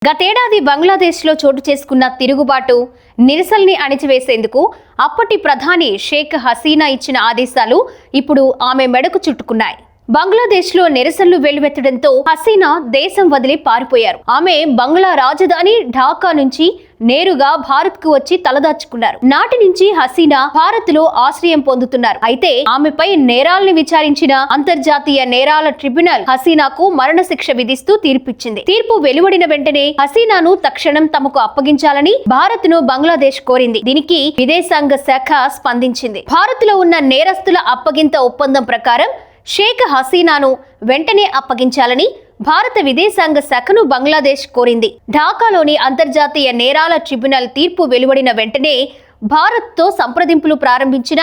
గతేడాది బంగ్లాదేశ్లో చోటు చేసుకున్న తిరుగుబాటు నిరసనల్ని అణిచివేసేందుకు అప్పటి ప్రధాని షేక్ హసీనా ఇచ్చిన ఆదేశాలు ఇప్పుడు ఆమె మెడకు చుట్టుకున్నాయి. బంగ్లాదేశ్లో నిరసనలు వెల్లువెత్తడంతో హసీనా దేశం వదిలి పారిపోయారు. ఆమె బంగ్లా రాజధాని ఢాకా నుంచి నేరుగా భారత్ కు వచ్చి తలదాచుకున్నారు. నాటి నుంచి హసీనా భారత్ లో ఆశ్రయం పొందుతున్నారు. అయితే ఆమెపై నేరాల్ని విచారించిన అంతర్జాతీయ నేరాల ట్రిబ్యునల్ హసీనాకు మరణశిక్ష విధిస్తూ తీర్పిచ్చింది. తీర్పు వెలువడిన వెంటనే హసీనాను తక్షణం తమకు అప్పగించాలని భారత్ ను బంగ్లాదేశ్ కోరింది. దీనికి విదేశాంగ శాఖ స్పందించింది. భారత్ లో ఉన్న నేరస్తుల అప్పగింత ఒప్పందం ప్రకారం షేక్ హసీనాను వెంటనే అప్పగించాలని భారత విదేశాంగ శాఖను బంగ్లాదేశ్ కోరింది. ఢాకాలోని అంతర్జాతీయ నేరాల ట్రిబ్యునల్ తీర్పు వెలువడిన వెంటనే భారత్తో సంప్రదింపులు ప్రారంభించిన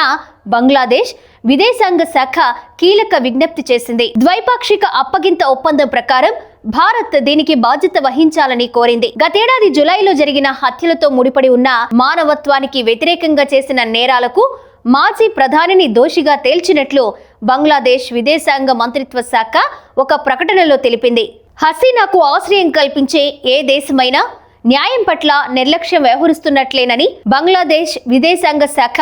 బంగ్లాదేశ్ విదేశాంగ శాఖ కీలక విజ్ఞప్తి చేసింది. ద్వైపాక్షిక అప్పగింత ఒప్పందం ప్రకారం భారత్ దీనికి బాధ్యత వహించాలని కోరింది. గతేడాది జులైలో జరిగిన హత్యలతో ముడిపడి ఉన్న మానవత్వానికి వ్యతిరేకంగా చేసిన నేరాలకు మాజీ ప్రధానిని దోషిగా తేల్చినట్లు బంగ్లాదేశ్ విదేశాంగ మంత్రిత్వ శాఖ ఒక ప్రకటనలో తెలిపింది. హసీనాకు ఆశ్రయం కల్పించే ఏ దేశమైనా న్యాయం పట్ల నిర్లక్ష్యం వ్యవహరిస్తున్నట్లేనని బంగ్లాదేశ్ విదేశాంగ శాఖ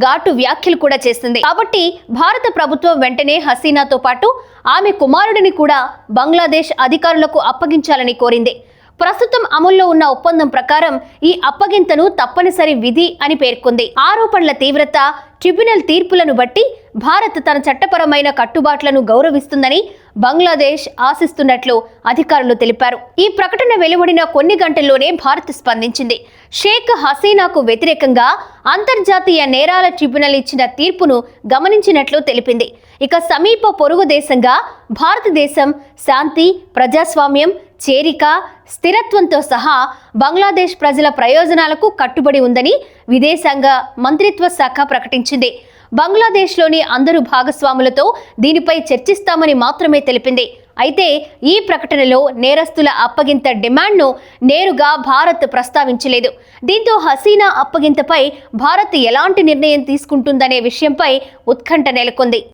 ఘాటు వ్యాఖ్యలు కూడా చేసింది. కాబట్టి భారత ప్రభుత్వం వెంటనే హసీనాతో పాటు ఆమె కుమారుడిని కూడా బంగ్లాదేశ్ అధికారులకు అప్పగించాలని కోరింది. ప్రస్తుతం అమల్లో ఉన్న ఒప్పందం ప్రకారం ఈ అప్పగింతను తప్పనిసరి విధి అని పేర్కొంది. ఆరోపణల తీవ్రత, ట్రిబ్యునల్ తీర్పులను బట్టి భారత్ తన చట్టపరమైన కట్టుబాట్లను గౌరవిస్తుందని బంగ్లాదేశ్ ఆశిస్తున్నట్లు అధికారులు తెలిపారు. ఈ ప్రకటన వెలువడిన కొన్ని గంటల్లోనే భారత్ స్పందించింది. షేక్ హసీనాకు వ్యతిరేకంగా అంతర్జాతీయ నేరాల ట్రిబ్యునల్ ఇచ్చిన తీర్పును గమనించినట్లు తెలిపింది. ఇక సమీప పొరుగు దేశంగా భారతదేశం శాంతి, ప్రజాస్వామ్యం, చేరిక, స్థిరత్వంతో సహా బంగ్లాదేశ్ ప్రజల ప్రయోజనాలకు కట్టుబడి ఉందని విదేశాంగ మంత్రిత్వ శాఖ ప్రకటించింది. బంగ్లాదేశ్లోని అందరూ భాగస్వాములతో దీనిపై చర్చిస్తామని మాత్రమే తెలిపింది. అయితే ఈ ప్రకటనలో నేరస్తుల అప్పగింత డిమాండ్ను నేరుగా భారత్ ప్రస్తావించలేదు. దీంతో హసీనా అప్పగింతపై భారత్ ఎలాంటి నిర్ణయం తీసుకుంటుందనే విషయంపై ఉత్కంఠ నెలకొంది.